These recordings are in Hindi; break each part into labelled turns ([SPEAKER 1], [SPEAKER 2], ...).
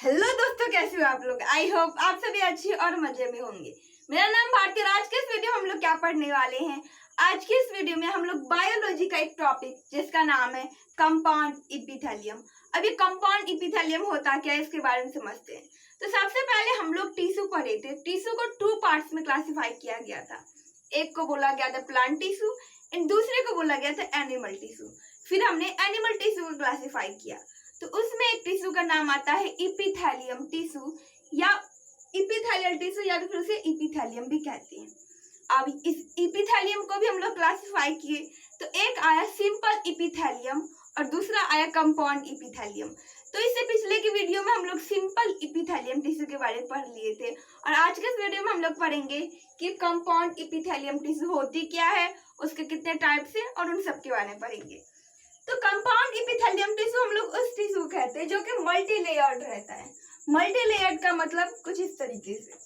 [SPEAKER 1] हेलो दोस्तों, कैसे हो आप लोग। आई होप आप सभी अच्छे और मजे में होंगे। मेरा नाम भारती। आज के इस वीडियो में हम लोग क्या पढ़ने वाले हैं। आज के इस वीडियो में हम लोग बायोलॉजी का एक टॉपिक जिसका नाम है कंपाउंड इपिथेलियम। अब ये कंपाउंड इपिथेलियम होता क्या है, इसके बारे में समझते हैं। तो सबसे पहले हम लोग टिश्यू पढ़े थे। टिश्यू को 2 पार्ट्स में क्लासिफाई किया गया था। एक को बोला गया था प्लांट टिश्यू एंड दूसरे को बोला गया था एनिमल टिश्यू। फिर हमने एनिमल टिश्यू को क्लासिफाई किया, तो उसमें एक टिश्यू का नाम आता है इपिथेलियम टिश्यू या इपिथेलियल टिश्यू या फिर उसे इपिथेलियम भी कहते हैं। अब इस इपिथेलियम को भी हम लोग क्लासिफाई किए, तो एक आया सिंपल इपिथेलियम और दूसरा आया कंपाउंड इपिथेलियम। तो इससे पिछले की वीडियो में हम लोग सिंपल इपिथेलियम टिश्यू के बारे में पढ़ लिए थे और आज के इस वीडियो में हम लोग पढ़ेंगे कि कंपाउंड इपिथेलियम टिश्यू होती क्या है, उसके कितने टाइप्स हैं और उन सब के बारे में पढ़ेंगे। तो कंपाउंड इपिथेलियम टिश्यू हम लोग उस टिश्यू कहते हैं जो कि मल्टी लेयर्ड रहता है। मल्टी लेयर्ड का मतलब कुछ इस तरीके से,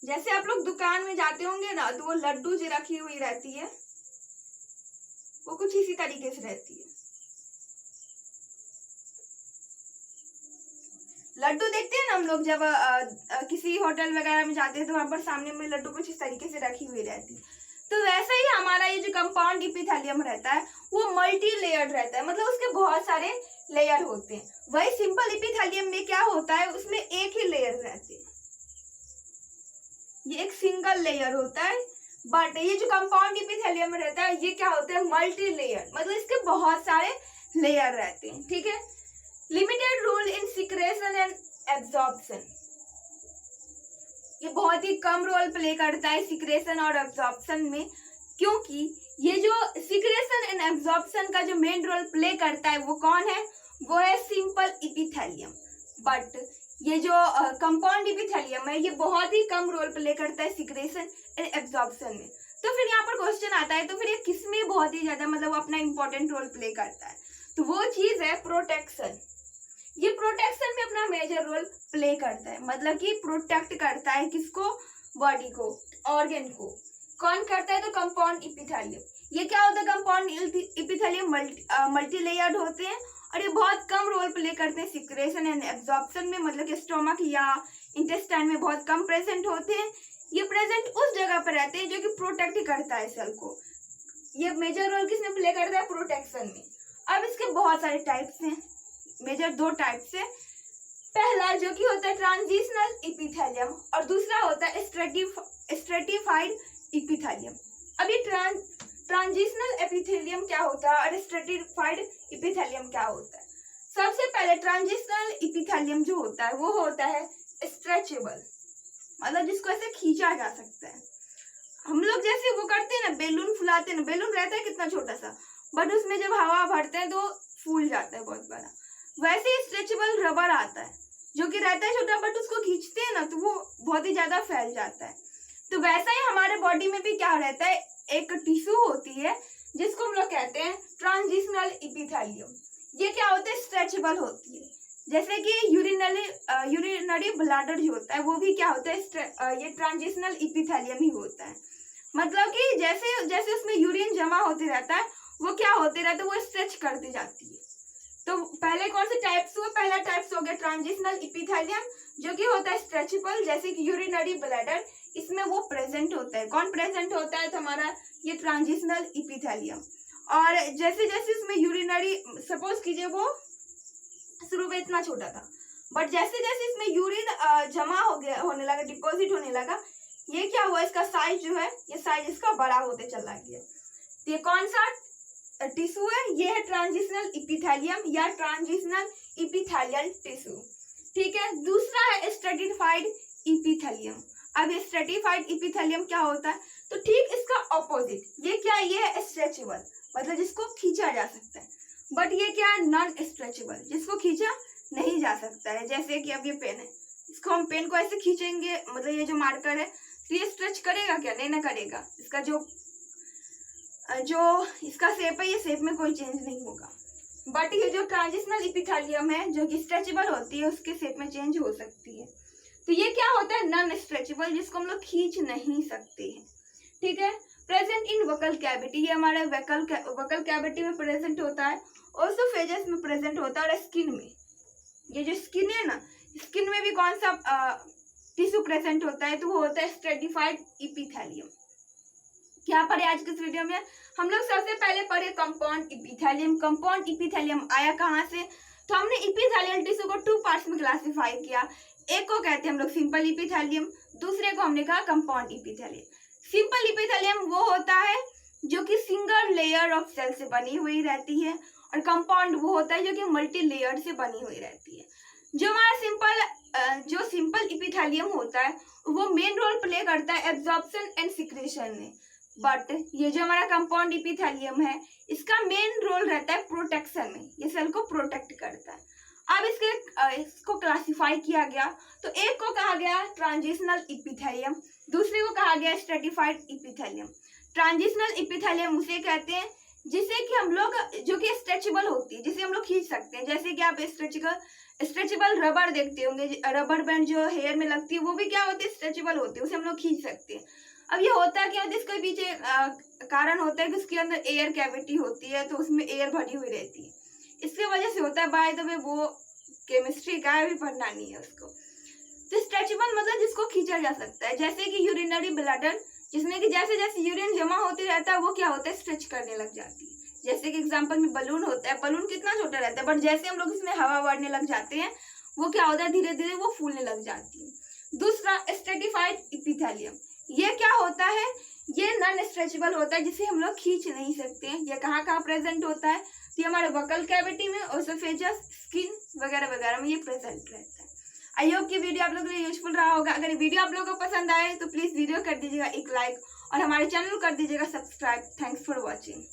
[SPEAKER 1] जैसे आप लोग दुकान में जाते होंगे ना, तो वो लड्डू जो रखी हुई रहती है वो कुछ इसी तरीके से रहती है। लड्डू देखते हैं ना हम लोग जब किसी होटल वगैरह में जाते हैं, तो वहां पर सामने में लड्डू कुछ इस तरीके से रखी हुई रहती है। तो वैसे ही हमारा ये जो कंपाउंड इपिथेलियम रहता है वो मल्टी लेयर्ड रहता है, मतलब उसके बहुत सारे लेयर होते हैं। वही सिंपल इपिथेलियम में क्या होता है, उसमें एक ही लेयर रहती है, ये एक सिंगल लेयर होता है। बट ये जो कंपाउंड इपिथेलियम में रहता है ये क्या होता है, मल्टी लेयर, मतलब इसके बहुत सारे लेयर रहते हैं। ठीक है। Limited role in secretion and absorption, ये बहुत ही कम रोल प्ले करता है सिक्रेशन और एब्जॉर्प्शन में, क्योंकि ये जो सिक्रेशन एंड एब्जॉर्प्शन का जो मेन रोल प्ले करता है वो कौन है, वो है सिंपल इपिथेलियम। बट ये जो कंपाउंड इपिथेलियम है ये बहुत ही कम रोल प्ले करता है सिक्रेशन एंड एब्जॉर्प्शन में। तो फिर यहाँ पर क्वेश्चन आता है, तो फिर ये किसमें बहुत ही ज्यादा मतलब अपना इंपॉर्टेंट रोल प्ले करता है, तो वो चीज है प्रोटेक्शन। ये प्रोटेक्शन में अपना मेजर रोल प्ले करता है, मतलब कि प्रोटेक्ट करता है किसको, बॉडी को, ऑर्गन को। कौन करता है, तो कंपाउंड इपिथेलियम। ये क्या होता है, कंपाउंड इपिथेलियम मल्टी लेयर्ड होते हैं और ये बहुत कम रोल प्ले करते हैं सिक्रेशन एंड एब्जॉर्प्शन में, मतलब कि स्टोमक या इंटेस्टाइन में बहुत कम प्रेजेंट होते हैं। ये प्रेजेंट उस जगह पर रहते हैं जो कि प्रोटेक्ट करता है सेल को। ये मेजर रोल किसमें प्ले करता है, प्रोटेक्शन में। अब इसके बहुत सारे टाइप्स हैं, मेजर 2 टाइप से। पहला जो कि होता है ट्रांजिशनल इपिथेलियम और दूसरा होता है स्ट्रेटिफाइड इपिथेलियम। अभी ट्रांजिशनल एपिथेलियम क्या होता है और स्ट्रेटिफाइड इपिथेलियम क्या होता है। सबसे पहले ट्रांजिशनल इपिथेलियम जो होता है वो होता है स्ट्रेचेबल, मतलब जिसको ऐसे खींचा जा सकता है। हम लोग जैसे वो करते हैं ना, बेलून फुलाते हैं ना, बेलून रहता है कितना छोटा सा, बट उसमें जब हवा भरते हैं तो फूल जाता है बहुत बड़ा। वैसे स्ट्रेचेबल रबर आता है जो कि रहता है छोटा, बट उसको खींचते हैं ना तो वो बहुत ही ज्यादा फैल जाता है। तो वैसा ही हमारे बॉडी में भी क्या रहता है, एक टिश्यू होती है जिसको हम लोग कहते हैं ट्रांजिशनल इपिथेलियम। ये क्या होता है, स्ट्रेचेबल होती है। जैसे कि यूरिनरी ब्लैडर जो होता है वो भी क्या होता है, ये ट्रांजिशनल इपिथेलियम ही होता है। मतलब कि जैसे जैसे उसमें यूरिन जमा होते रहता है वो क्या होते रहता है, वो स्ट्रेच करती जाती है। तो पहले कौन से टाइप्स हुए, पहला टाइप्स हो गया ट्रांजिशनल इपिथेलियम जो कि होता है स्ट्रेचेबल, जैसे कि यूरिनरी ब्लैडर, इसमें वो प्रेजेंट होता है। कौन प्रेजेंट होता है, तो हमारा ये ट्रांजिशनल इपिथेलियम। और जैसे जैसे इसमें यूरिनरी, सपोज कीजिए वो शुरू में इतना छोटा था, बट जैसे जैसे इसमें यूरिन जमा हो गया, होने लगा, डिपॉजिट होने लगा, ये क्या हुआ, इसका साइज जो है, ये साइज इसका बड़ा होते चला गया। तो ये कौन सा टिश्यू है, ये है ट्रांजिशनल इपिथेलियम या ट्रांजिशनल इपिथेलियल टिश्यू। ठीक है। दूसरा है स्ट्रेटिफाइड इपिथेलियम। अब ये स्ट्रेटिफाइड इपिथेलियम क्या होता है, तो ठीक इसका ऑपोजिट, ये क्या, ये है स्ट्रेचेबल, मतलब जिसको खींचा जा सकता है। बट ये क्या है, नॉन स्ट्रेचेबल, जिसको खींचा नहीं जा सकता है। जैसे कि अब ये पेन है, इसको हम पेन को ऐसे खींचेंगे, मतलब ये जो मार्कर है ये स्ट्रेच करेगा क्या, नहीं ना करेगा। इसका जो इसका शेप है, ये शेप में कोई चेंज नहीं होगा। बट ये जो ट्रांजिशनल इपिथेलियम है जो कि स्ट्रेचेबल होती है, उसके शेप में चेंज हो सकती है। तो ये क्या होता है, नॉन स्ट्रेचेबल, जिसको हम लोग खींच नहीं सकते हैं। ठीक है। प्रेजेंट इन वोकल कैविटी, ये हमारे वोकल कैविटी में प्रेजेंट होता है ओसोफेजस में प्रेजेंट होता है और स्किन में, ये जो स्किन है ना, स्किन में भी कौन सा टिश्यू प्रेजेंट होता है, तो वो होता है स्ट्रेटिफाइड इपिथेलियम। क्या पढ़े आज के इस वीडियो में? हम लोग सबसे पहले पढ़े कंपाउंड इपिथेलियम। कंपाउंड इपिथेलियम आया कहाँ से? तो हमने इपिथेलियल टिश्यू को 2 पार्ट्स में क्लासिफाई किया। एक को कहते हैं हम लोग सिंपल इपिथेलियम, दूसरे को हमने कहा कंपाउंड इपिथेलियम। सिंपल इपिथेलियम वो होता है जो कि सिंगल लेयर ऑफ सेल से बनी हुई रहती है, और कंपाउंड वो होता है जो कि मल्टी लेयर से बनी हुई रहती है। जो हमारा सिंपल इपिथेलियम होता है वो मेन रोल प्ले करता है एब्जॉर्प्शन एंड सिक्रेशन में, बट ये जो हमारा कंपाउंड इपिथेलियम है इसका मेन रोल रहता है प्रोटेक्शन में, ये सेल को प्रोटेक्ट करता है। अब इसको क्लासिफाई किया गया, तो एक को कहा गया ट्रांजिशनल इपिथेलियम, दूसरे को कहा गया स्ट्रेटिफाइड इपिथेलियम। ट्रांजिशनल इपिथेलियम उसे कहते हैं जिसे कि हम लोग, जो कि स्ट्रेचेबल होती है, जिसे हम लोग खींच सकते हैं। जैसे कि आप स्ट्रेचेबल रबर देखते होंगे, रबर बैंड जो हेयर में लगती है वो भी क्या होती है, स्ट्रेचेबल होती है, उसे हम लोग खींच सकते हैं। अब ये होता है क्या, इसके पीछे कारण होता है कि उसके अंदर एयर कैविटी होती है, तो उसमें एयर भरी हुई रहती है, इसके वजह से होता है। बाय द वे वो केमिस्ट्री का भी पढ़ना नहीं है उसको। तो स्ट्रेचेबल मतलब जिसको खींचा जा सकता है, जैसे कि यूरिनरी ब्लैडर, जिसमें कि जैसे जैसे यूरिन जमा होती रहता है वो क्या होता है, स्ट्रेच करने लग जाती है। जैसे कि एग्जांपल में बलून होता है, बलून कितना छोटा रहता है, बट जैसे हम लोग इसमें हवा भरने लग जाते हैं वो क्या होता है, धीरे धीरे वो फूलने लग जाती है। दूसरा स्ट्रेटिफाइड इपिथेलियम, ये क्या होता है, ये नॉन स्ट्रेचेबल होता है, जिसे हम लोग खींच नहीं सकते हैं। ये कहाँ कहाँ प्रेजेंट होता है, तो हमारे बकल कैविटी में, ओसोफेजस, स्किन वगैरह वगैरह में ये प्रेजेंट रहता है। आई होप कि वीडियो आप लोगों के लिए यूजफुल रहा होगा। अगर वीडियो आप लोगों को पसंद आए तो प्लीज वीडियो कर दीजिएगा एक लाइक और हमारे चैनल को कर दीजिएगा सब्सक्राइब। Thanks for watching.